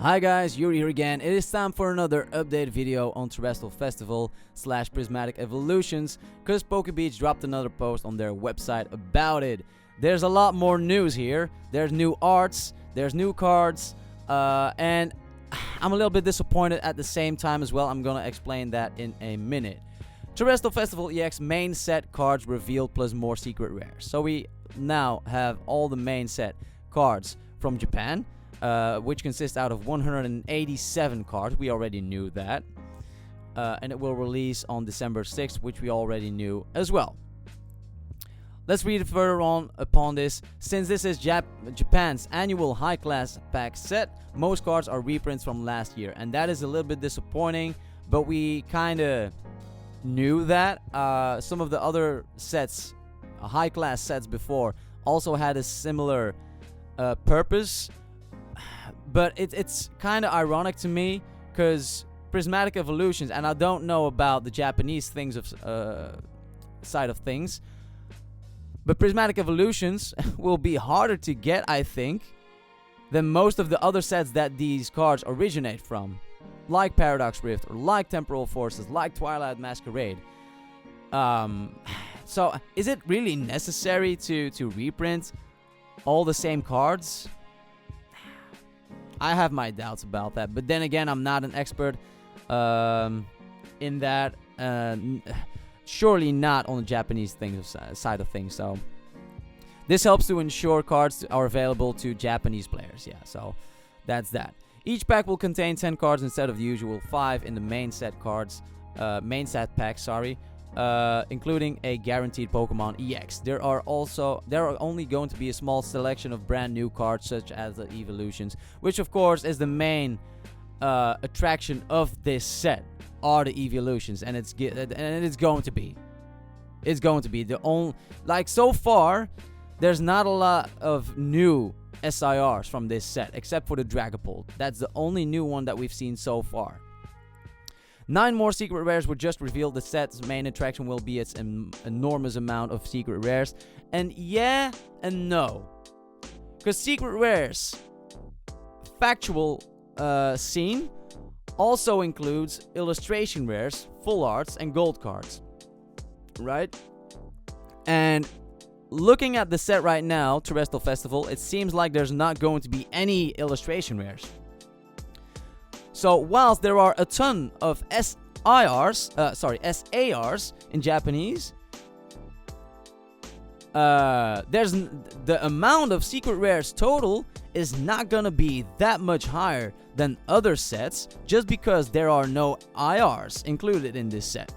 Hi guys, Yuri here again. It is time for another update video on TERASTAL Festival / Prismatic Evolutions, because PokeBeach dropped another post on their website about it. There's a lot more news here. There's new arts, there's new cards, and I'm a little bit disappointed at the same time as well. I'm gonna explain that in a minute. TERASTAL Festival EX main set cards revealed plus more secret rares. So we now have all the main set cards from Japan. Which consists out of 187 cards. We already knew that. And it will release on December 6th, which we already knew as well. Let's read further on upon this. Since this is Japan's annual high-class pack set, most cards are reprints from last year. And that is a little bit disappointing, but we kind of knew that. Some of the other sets, high-class sets before, also had a similar purpose. But it's kind of ironic to me, because Prismatic Evolutions, and I don't know about the Japanese things of side of things, but Prismatic Evolutions will be harder to get, I think, than most of the other sets that these cards originate from, like Paradox Rift, or like Temporal Forces, like Twilight Masquerade. So is it really necessary to reprint all the same cards? I have my doubts about that, but then again, I'm not an expert in that. Surely not on the Japanese side of things. So this helps to ensure cards are available to Japanese players. Yeah, so that's that. Each pack will contain 10 cards instead of the usual 5 in the main set pack. Including a guaranteed Pokemon EX. There are only going to be a small selection of brand new cards, such as the evolutions, which of course is the main attraction of this set, are the evolutions, and it's going to be the only, like, so far there's not a lot of new SIRs from this set except for the Dragapult. That's the only new one that we've seen so far. 9 more secret rares were just revealed. The set's main attraction will be its enormous amount of secret rares. And yeah and no. Because secret rares factual scene also includes illustration rares, full arts, and gold cards. Right? And looking at the set right now, TERASTAL Festival, it seems like there's not going to be any illustration rares. So whilst there are a ton of SARs in Japanese, there's the amount of secret rares total is not gonna be that much higher than other sets, just because there are no IRs included in this set.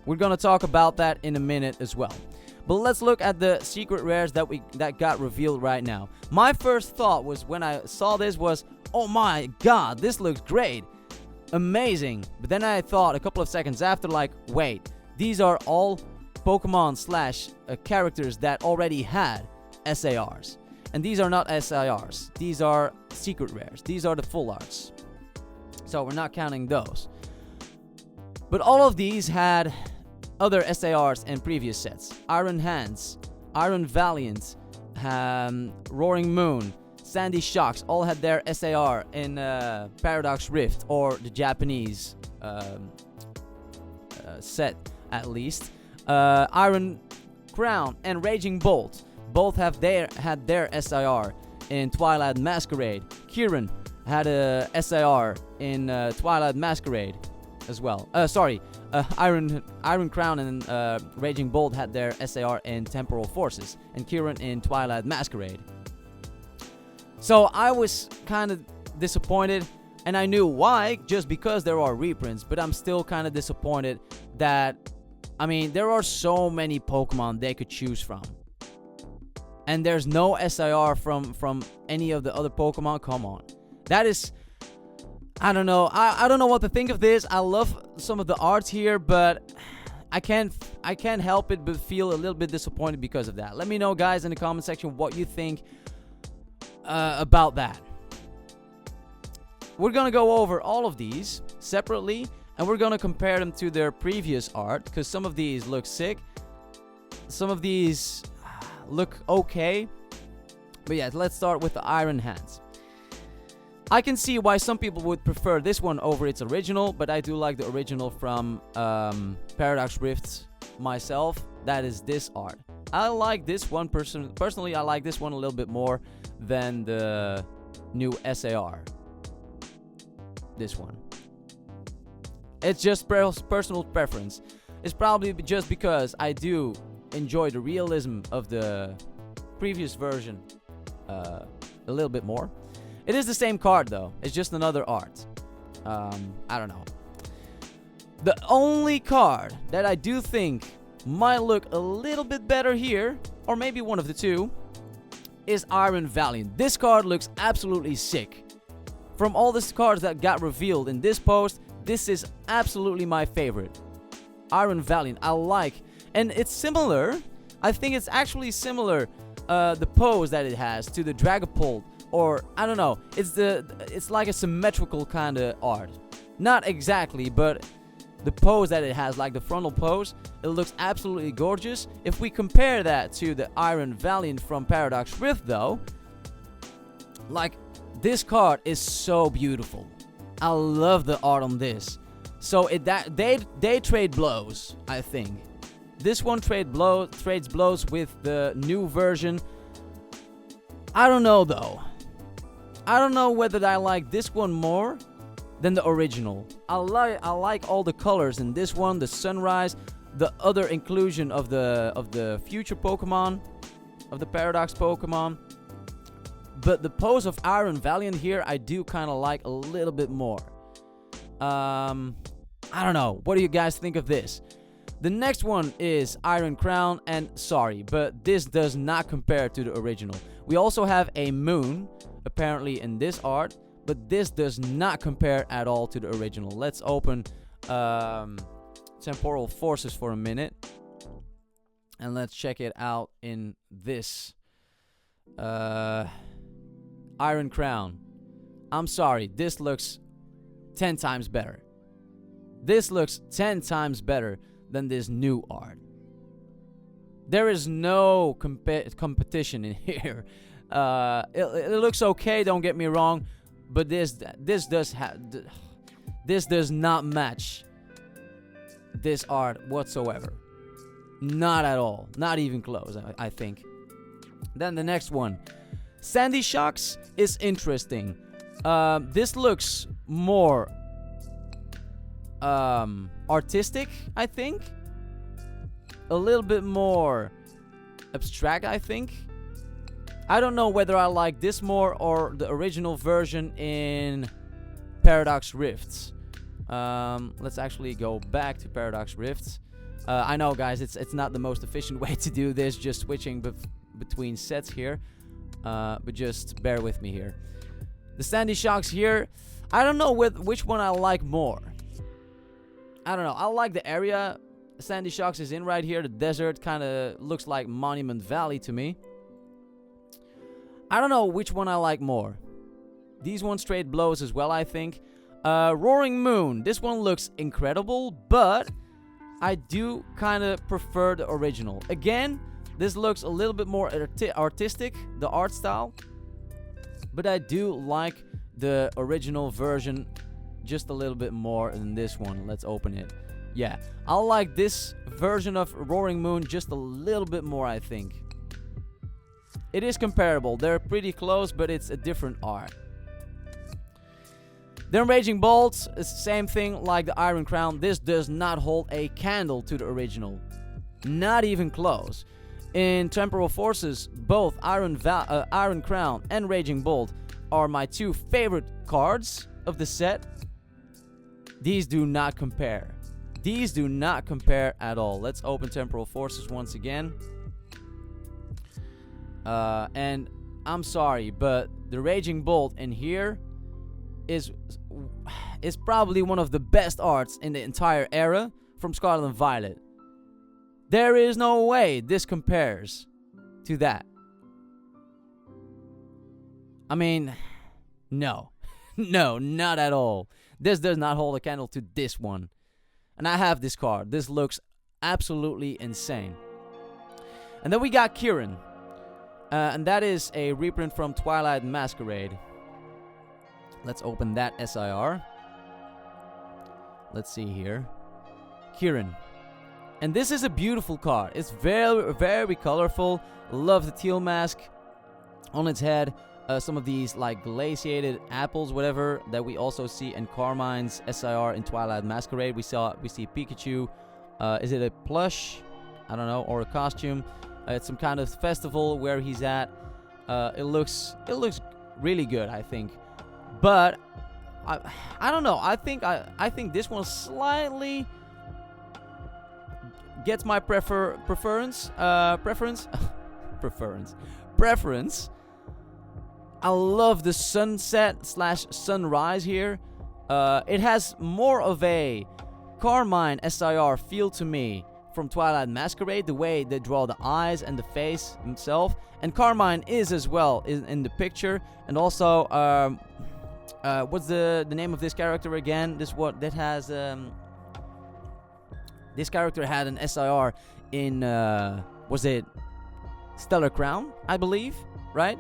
We're gonna talk about that in a minute as well. But let's look at the secret rares that got revealed right now. My first thought was, when I saw this, was, oh my god, this looks great, amazing. But then I thought a couple of seconds after, like, wait, these are all Pokemon / characters that already had SARs. And these are not SIRs, these are secret rares, these are the full arts. So we're not counting those. But all of these had other SARs in previous sets. Iron Hands, Iron Valiant, Roaring Moon, Sandy Shocks all had their SAR in Paradox Rift, or the Japanese set at least. Iron Crown and Raging Bolt both had their SIR in Twilight Masquerade. Kieran had a SIR in Twilight Masquerade as well. Iron Crown and Raging Bolt had their SAR in Temporal Forces, and Kieran in Twilight Masquerade. So I was kind of disappointed, and I knew why, just because there are reprints, but I'm still kind of disappointed that, I mean, there are so many Pokemon they could choose from, and there's no SIR from any of the other Pokemon. Come on. That is, I don't know. I don't know what to think of this. I love some of the art here, but I can't help it but feel a little bit disappointed because of that. Let me know, guys, in the comment section what you think about that. We're gonna go over all of these separately, and we're gonna compare them to their previous art, because some of these look sick, some of these look okay. But yeah, let's start with the Iron Hands. I can see why some people would prefer this one over its original, but I do like the original from Paradox Rift myself. That is this art. I like this one personally. I like this one a little bit more than the new SAR. This one. It's just personal preference. It's probably just because I do enjoy the realism of the previous version a little bit more. It is the same card though. It's just another art. I don't know. The only card that I do think might look a little bit better here, or maybe one of the two, is Iron Valiant. This card looks absolutely sick. From all the cards that got revealed in this post, this is absolutely my favorite. Iron Valiant, I like. And it's similar. I think it's actually similar, the pose that it has, to the Dragapult. Or, I don't know. It's like a symmetrical kind of art. Not exactly, but the pose that it has, like the frontal pose, it looks absolutely gorgeous. If we compare that to the Iron Valiant from Paradox Rift, though, like, this card is so beautiful. I love the art on this. So they trade blows, I think. This one trades blows with the new version. I don't know though. I don't know whether I like this one more than the original. I like all the colors in this one, the sunrise, the other inclusion of the future Pokemon, of the Paradox Pokemon. But the pose of Iron Valiant here, I do kind of like a little bit more. I don't know. What do you guys think of this? The next one is Iron Crown, and sorry, but this does not compare to the original. We also have a moon, apparently in this art, but this does not compare at all to the original. Let's open Temporal Forces for a minute, and let's check it out in this Iron Crown. I'm sorry, this looks 10 times better. This looks 10 times better than this new art. There is no competition in here. It looks okay, don't get me wrong, but this does not match this art whatsoever. Not at all. Not even close, I think. Then the next one, Sandy Shocks, is interesting. This looks more artistic, I think. A little bit more abstract, I think. I don't know whether I like this more or the original version in Paradox Rifts. Let's actually go back to Paradox Rifts. I know, guys, it's not the most efficient way to do this, just switching between sets here. But just bear with me here. The Sandy Shocks here, I don't know which one I like more. I don't know. I like the area Sandy Shocks is in right here. The desert kind of looks like Monument Valley to me. I don't know which one I like more. These ones trade blows as well, I think. Roaring Moon. This one looks incredible, but I do kind of prefer the original. Again, this looks a little bit more artistic, the art style. But I do like the original version just a little bit more than this one. Let's open it. Yeah, I like this version of Roaring Moon just a little bit more, I think. It is comparable. They're pretty close, but it's a different art. Then Raging Bolt is the same thing like the Iron Crown. This does not hold a candle to the original. Not even close. In Temporal Forces, both Iron Crown and Raging Bolt are my two favorite cards of the set. These do not compare. These do not compare at all. Let's open Temporal Forces once again. And I'm sorry, but the Raging Bolt in here is probably one of the best arts in the entire era from Scarlet and Violet. There is no way this compares to that. I mean, no. No, not at all. This does not hold a candle to this one. And I have this card. This looks absolutely insane. And then we got Kieran. And that is a reprint from Twilight Masquerade. Let's open that SIR. Let's see here. Kieran. And this is a beautiful card. It's very, very colorful. Love the teal mask on its head. Some of these like glaciated apples, whatever, that we also see in Carmine's SIR in Twilight Masquerade. We see Pikachu. Is it a plush? I don't know, or a costume. It's some kind of festival where he's at. It looks really good, I think. But I don't know. I think this one slightly gets my preference. I love the sunset / sunrise here. It has more of a Carmine SIR feel to me from Twilight Masquerade, the way they draw the eyes and the face himself. And Carmine is as well in the picture. And also, what's the name of this character again? This character had an SIR in, was it Stellar Crown, I believe, right?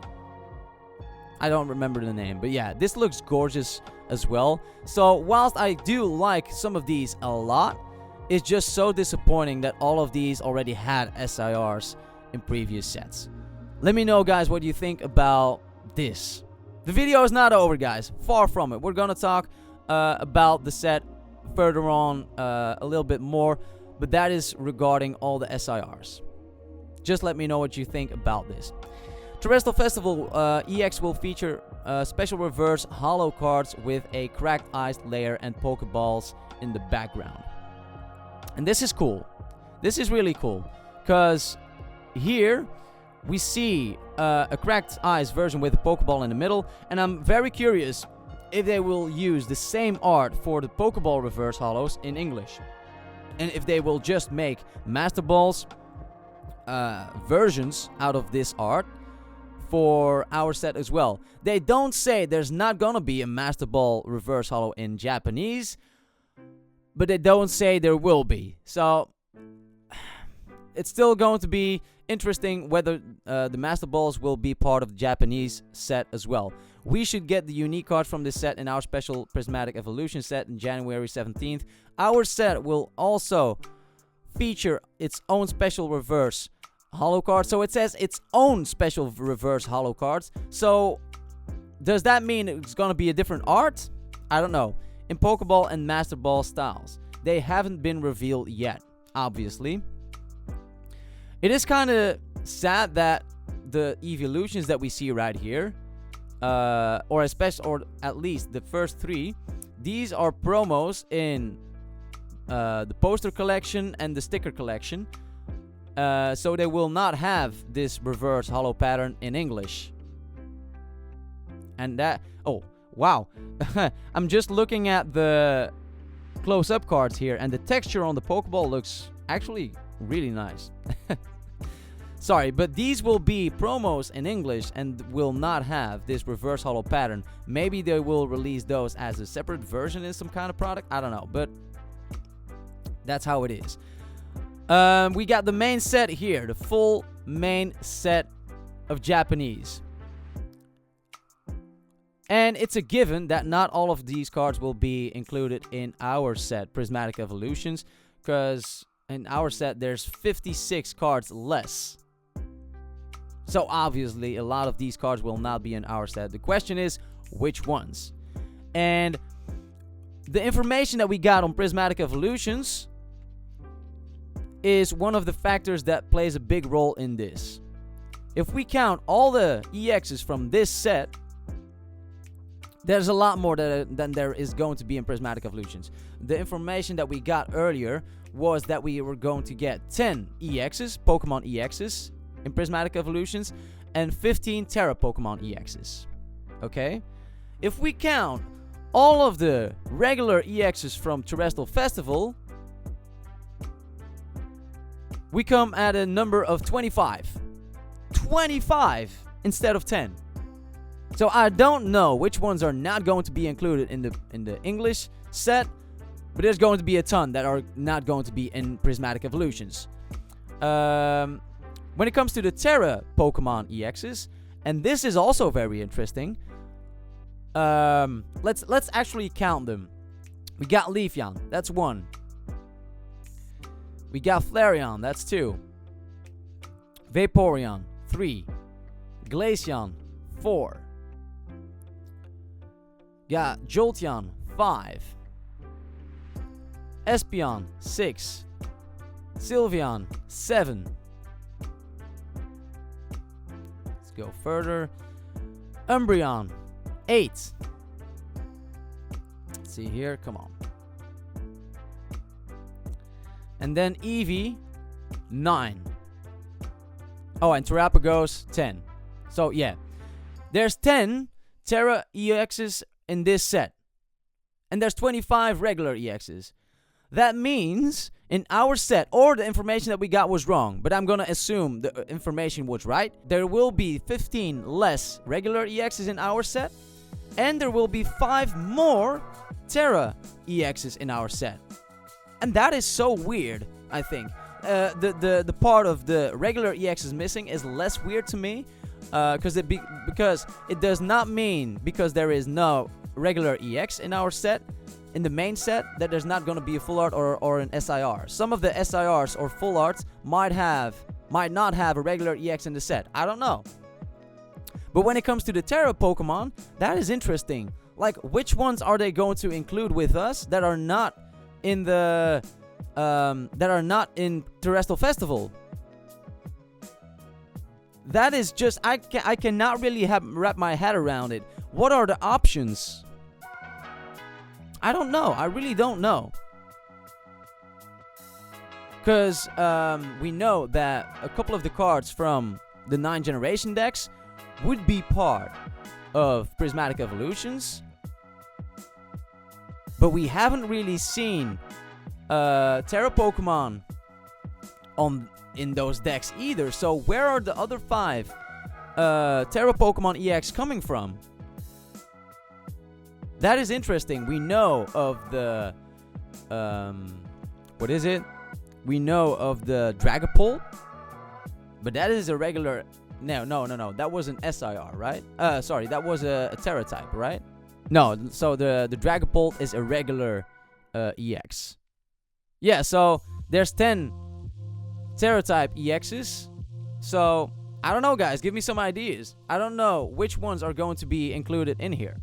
I don't remember the name, but yeah, this looks gorgeous as well. So whilst I do like some of these a lot, it's just so disappointing that all of these already had SIRs in previous sets. Let me know, guys, what you think about this. The video is not over, guys. Far from it. We're gonna talk about the set further on a little bit more, but that is regarding all the SIRs. Just let me know what you think about this. TERASTAL Festival EX will feature special reverse holo cards with a cracked ice layer and Pokeballs in the background. And this is cool. This is really cool, because here we see a cracked ice version with a Pokeball in the middle, and I'm very curious if they will use the same art for the Pokeball reverse holos in English, and if they will just make Master Balls versions out of this art for our set as well. They don't say there's not gonna be a Master Ball reverse holo in Japanese, but they don't say there will be. So it's still going to be interesting whether the Master Balls will be part of the Japanese set as well. We should get the unique card from this set in our special Prismatic Evolution set in January 17th. Our set will also feature its own special reverse holo card. So it says its own special reverse holo cards. So does that mean it's gonna be a different art? I don't know. In Pokeball and Master Ball styles, they haven't been revealed yet, obviously. It is kind of sad that the evolutions that we see right here, or at least the first three, these are promos in the poster collection and the sticker collection. So they will not have this reverse holo pattern in English. And that, oh wow, I'm just looking at the close-up cards here, and the texture on the Pokeball looks actually really nice. Sorry, but these will be promos in English and will not have this reverse holo pattern. Maybe they will release those as a separate version in some kind of product. I don't know, but that's how it is. We got the main set here, the full main set of Japanese. And it's a given that not all of these cards will be included in our set, Prismatic Evolutions, because in our set there's 56 cards less. So obviously a lot of these cards will not be in our set. The question is, which ones? And the information that we got on Prismatic Evolutions is one of the factors that plays a big role in this. If we count all the EXs from this set, there's a lot more than there is going to be in Prismatic Evolutions. The information that we got earlier was that we were going to get 10 EXs, Pokemon EXs, in Prismatic Evolutions, and 15 Terra Pokemon EXs. Okay? If we count all of the regular EXs from TERASTAL Festival, we come at a number of 25. 25 instead of 10. So I don't know which ones are not going to be included in the English set, but there's going to be a ton that are not going to be in Prismatic Evolutions. When it comes to the Terra Pokemon EXs, and this is also very interesting, let's actually count them. We got Leafeon, that's 1. We got Flareon, that's 2. Vaporeon, 3. Glaceon, 4. Got Jolteon, 5. Espeon, 6. Sylveon, 7. Let's go further. Umbreon, 8. Let's see here, come on. And then Eevee, 9. Oh, and Terapagos, 10. So, yeah. There's 10 Tera EXs in this set. And there's 25 regular EXs. That means in our set, or the information that we got was wrong, but I'm gonna assume the information was right, there will be 15 less regular EXs in our set, and there will be 5 more Tera EXs in our set. And that is so weird, I think. The part of the regular EXs missing is less weird to me, because it does not mean because there is no regular EX in our set, in the main set, that there's not going to be a full art or an SIR. Some of the SIRs or full arts might not have a regular EX in the set. I don't know. But when it comes to the Tera Pokemon, that is interesting. Like, which ones are they going to include with us that are not in the Terastal Festival? That is just, I cannot really wrap my head around it. What are the options? I don't know. I really don't know. Because we know that a couple of the cards from the 9th generation decks would be part of Prismatic Evolutions. But we haven't really seen Tera Pokemon in those decks either. So where are the other 5 Tera Pokemon EX coming from? That is interesting. We know of the what is it? We know of the Dragapult, but that is a regular. No. That was an SIR, right? Sorry, that was a Tera type, right? No. So the Dragapult is a regular EX. Yeah. So there's 10 Tera type EXs. So I don't know, guys. Give me some ideas. I don't know which ones are going to be included in here.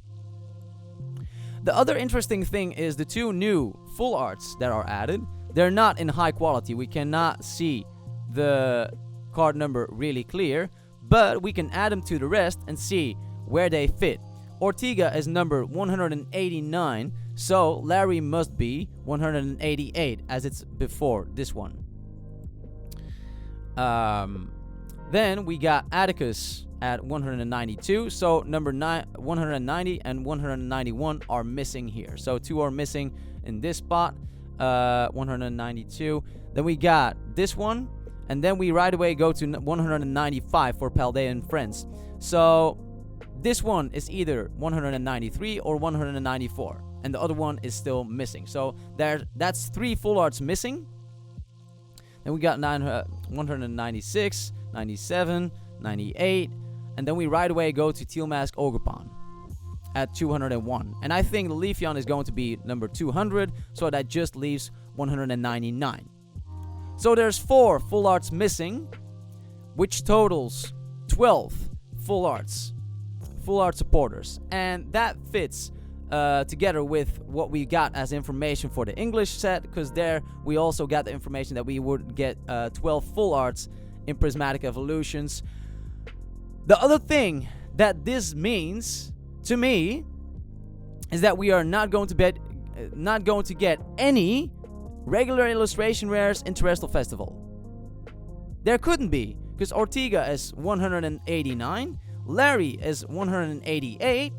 The other interesting thing is the 2 new full arts that are added. They're not in high quality. We cannot see the card number really clear, but we can add them to the rest and see where they fit. Ortega is number 189, so Larry must be 188 as it's before this one. Then we got Atticus at 192, so number 190 and 191 are missing here. So 2 are missing in this spot, 192. Then we got this one, and then we right away go to 195 for Paldea and Friends. So this one is either 193 or 194, and the other one is still missing. So that's 3 full arts missing. Then we got 196, 97, 98, and then we right away go to Teal Mask Ogerpon at 201. And I think the Leafeon is going to be number 200, so that just leaves 199. So there's 4 full arts missing, which totals 12 full art supporters. And that fits together with what we got as information for the English set, because there we also got the information that we would get 12 full arts in Prismatic Evolutions. The other thing that this means to me is that we are not going to get any regular illustration rares in Terastal Festival. There couldn't be, because Ortega is 189, Larry is 188,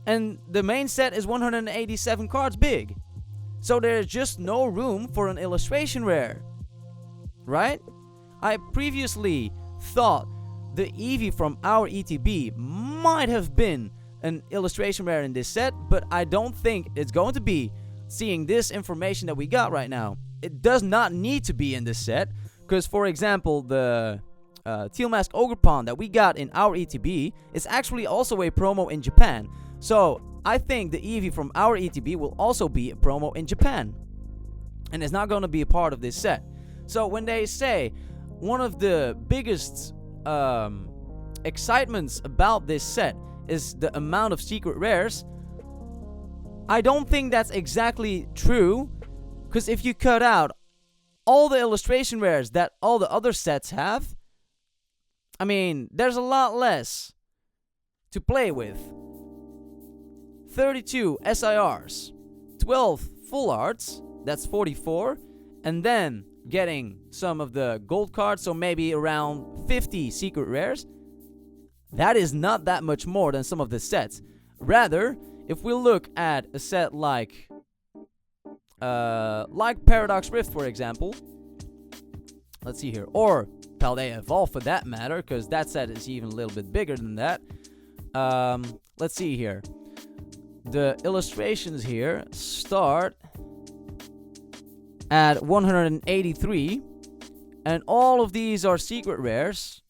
and the main set is 187 cards big. So there's just no room for an illustration rare, right? I previously thought the Eevee from our ETB might have been an illustration rare in this set, but I don't think it's going to be, seeing this information that we got right now. It does not need to be in this set, because for example the Teal Mask Ogerpon that we got in our ETB is actually also a promo in Japan. So I think the Eevee from our ETB will also be a promo in Japan, and it's not going to be a part of this set. So when they say one of the biggest excitements about this set is the amount of secret rares, I don't think that's exactly true, because if you cut out all the illustration rares that all the other sets have, I mean, there's a lot less to play with. 32 SIRs, 12 full arts, that's 44, and then getting some of the gold cards, so maybe around 50 secret rares. That is not that much more than some of the sets. Rather, if we look at a set like Paradox Rift, for example, let's see here, or Paldea Evolve for that matter, because that set is even a little bit bigger than that. Let's see here. The illustrations here start at 183, and all of these are secret rares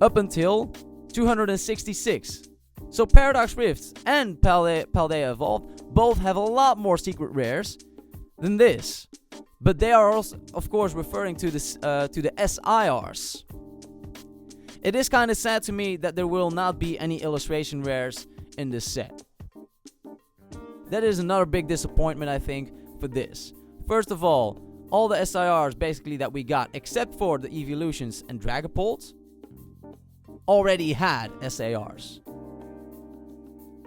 up until 266. So Paradox Rifts and Paldea Evolved both have a lot more secret rares than this, but they are also, of course, referring to this to the SIRs. It is kind of sad to me that there will not be any illustration rares in this set. That is another big disappointment, I think, for this. First of all the SIRs basically that we got, except for the Evolutions and Dragapults, already had SARs.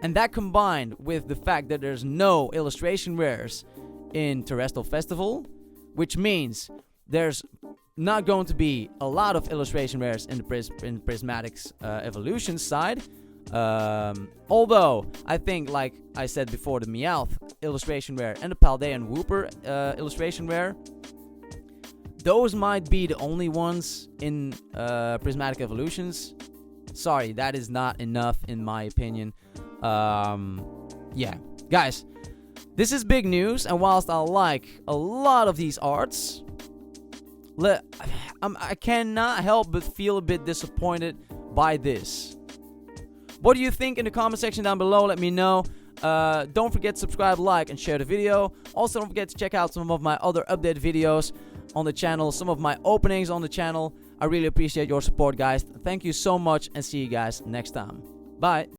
And that combined with the fact that there's no illustration rares in Terastal Festival, which means there's not going to be a lot of illustration rares in the Prismatic's Evolution side. Although I think, like I said before, the Meowth illustration rare and the Paldea and Wooper illustration rare, those might be the only ones in Prismatic Evolutions. Sorry, that is not enough in my opinion. Yeah, guys, this is big news, and whilst I like a lot of these arts, I cannot help but feel a bit disappointed by this. What do you think in the comment section down below? Let me know. Don't forget to subscribe, like, and share the video. Also, don't forget to check out some of my other updated videos on the channel, some of my openings on the channel. I really appreciate your support, guys. Thank you so much, and see you guys next time. Bye.